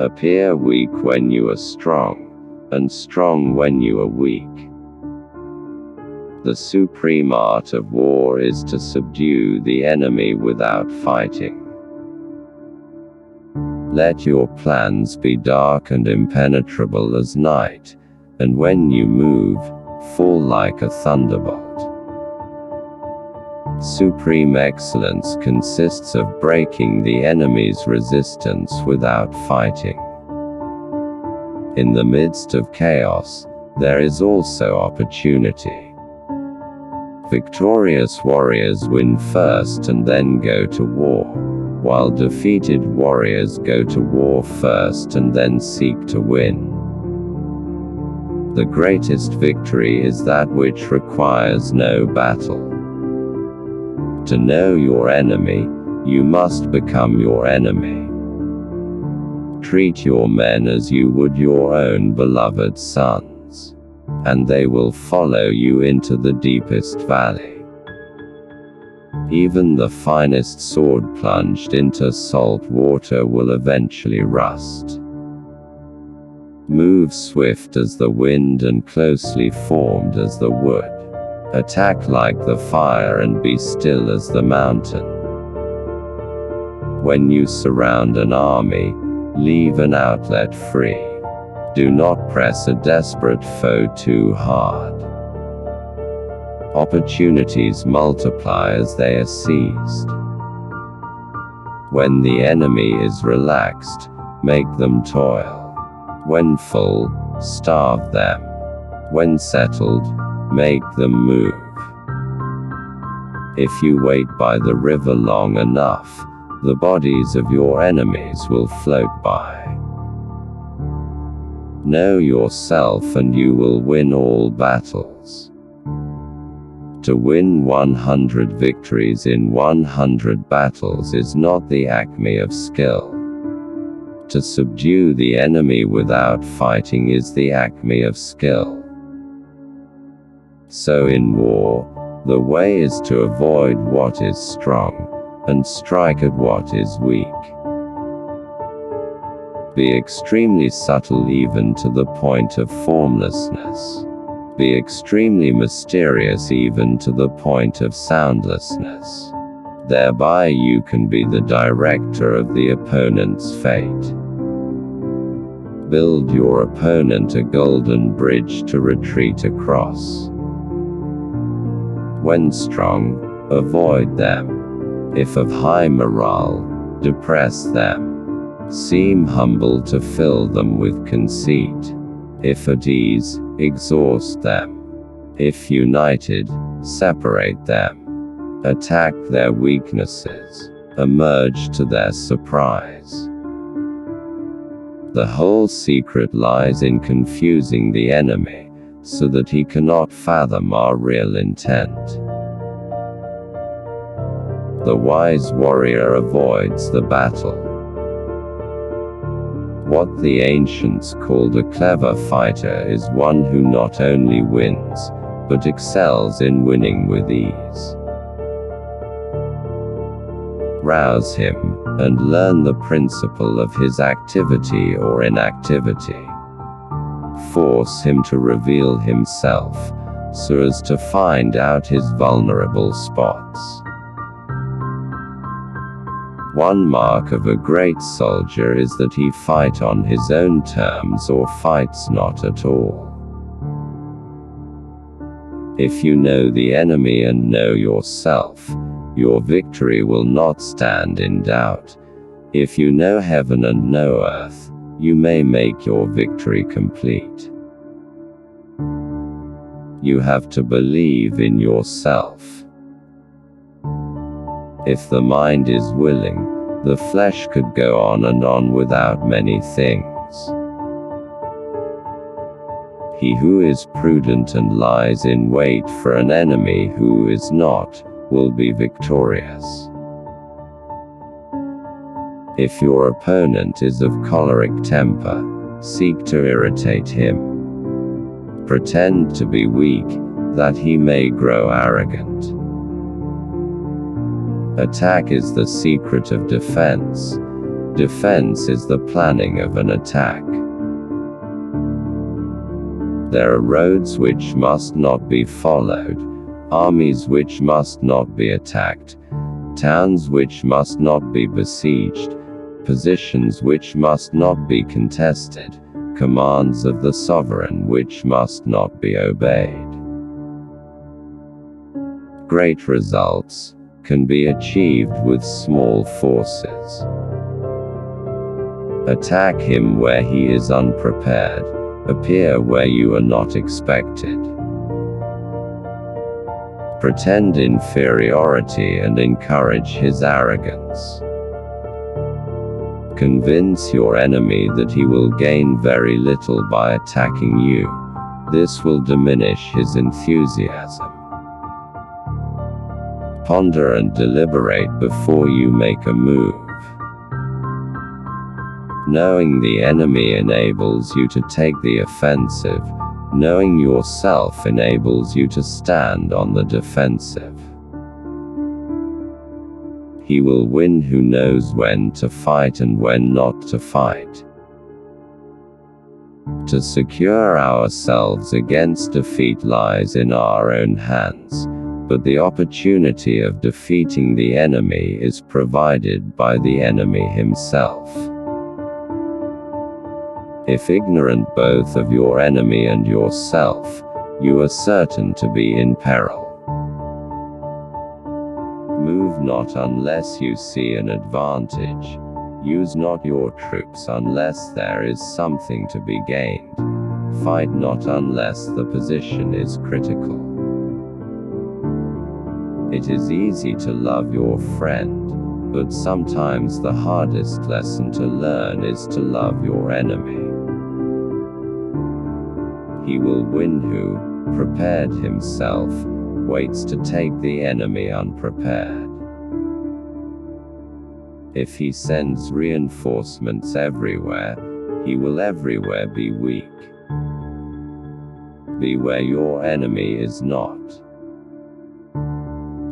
Appear weak when you are strong, and strong when you are weak. The supreme art of war is to subdue the enemy without fighting. Let your plans be dark and impenetrable as night, and when you move, fall like a thunderbolt. Supreme excellence consists of breaking the enemy's resistance without fighting. In the midst of chaos, there is also opportunity. Victorious warriors win first and then go to war, while defeated warriors go to war first and then seek to win. The greatest victory is that which requires no battle. To know your enemy, you must become your enemy. Treat your men as you would your own beloved sons, and they will follow you into the deepest valley. Even the finest sword plunged into salt water will eventually rust. Move swift as the wind and closely formed as the wood. Attack like the fire and be still as the mountain. When you surround an army, leave an outlet free. Do not press a desperate foe too hard. Opportunities multiply as they are seized. When the enemy is relaxed, make them toil. When full, starve them. When settled, make them move. If you wait by the river long enough, the bodies of your enemies will float by. Know yourself and you will win all battles. To win 100 victories in 100 battles is not the acme of skill. To subdue the enemy without fighting is the acme of skill. So in war, the way is to avoid what is strong, and strike at what is weak. Be extremely subtle even to the point of formlessness. Be extremely mysterious even to the point of soundlessness. Thereby you can be the director of the opponent's fate. Build your opponent a golden bridge to retreat across. When strong, avoid them. If of high morale, depress them. Seem humble to fill them with conceit. If at ease, exhaust them. If united, separate them. Attack their weaknesses. Emerge to their surprise. The whole secret lies in confusing the enemy, so that he cannot fathom our real intent. The wise warrior avoids the battle. What the ancients called a clever fighter is one who not only wins, but excels in winning with ease. Rouse him, and learn the principle of his activity or inactivity. Force him to reveal himself, so as to find out his vulnerable spots. One mark of a great soldier is that he fight on his own terms or fights not at all. If you know the enemy and know yourself, your victory will not stand in doubt. If you know heaven and know earth, you may make your victory complete. You have to believe in yourself. If the mind is willing, the flesh could go on and on without many things. He who is prudent and lies in wait for an enemy who is not, will be victorious. If your opponent is of choleric temper, seek to irritate him. Pretend to be weak, that he may grow arrogant. Attack is the secret of defense. Defense is the planning of an attack. There are roads which must not be followed, armies which must not be attacked, towns which must not be besieged, positions which must not be contested, commands of the sovereign which must not be obeyed. Great results can be achieved with small forces. Attack him where he is unprepared, appear where you are not expected. Pretend inferiority and encourage his arrogance. Convince your enemy that he will gain very little by attacking you. This will diminish his enthusiasm. Ponder and deliberate before you make a move. Knowing the enemy enables you to take the offensive. Knowing yourself enables you to stand on the defensive. He will win who knows when to fight and when not to fight. To secure ourselves against defeat lies in our own hands, but the opportunity of defeating the enemy is provided by the enemy himself. If ignorant both of your enemy and yourself, you are certain to be in peril. Move not unless you see an advantage. Use not your troops unless there is something to be gained. Fight not unless the position is critical. It is easy to love your friend, but sometimes the hardest lesson to learn is to love your enemy. He will win who, prepared himself, waits to take the enemy unprepared. If he sends reinforcements everywhere, he will everywhere be weak. Be where your enemy is not.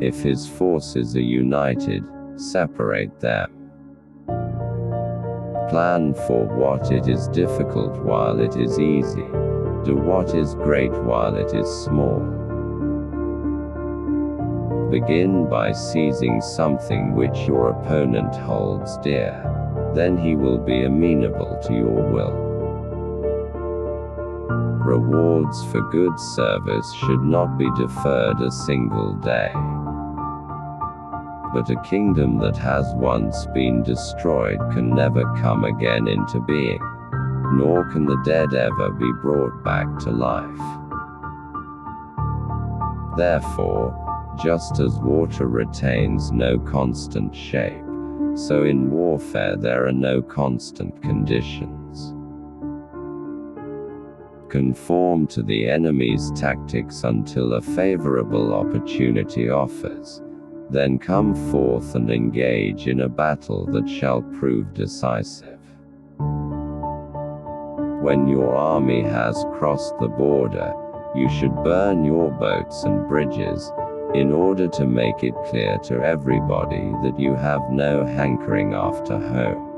If his forces are united, separate them. Plan for what it is difficult while it is easy. Do what is great while it is small. Begin by seizing something which your opponent holds dear, then he will be amenable to your will. Rewards for good service should not be deferred a single day. But a kingdom that has once been destroyed can never come again into being, nor can the dead ever be brought back to life. Therefore, just as water retains no constant shape, so in warfare there are no constant conditions. Conform to the enemy's tactics until a favorable opportunity offers, then come forth and engage in a battle that shall prove decisive. When your army has crossed the border, you should burn your boats and bridges, in order to make it clear to everybody that you have no hankering after home.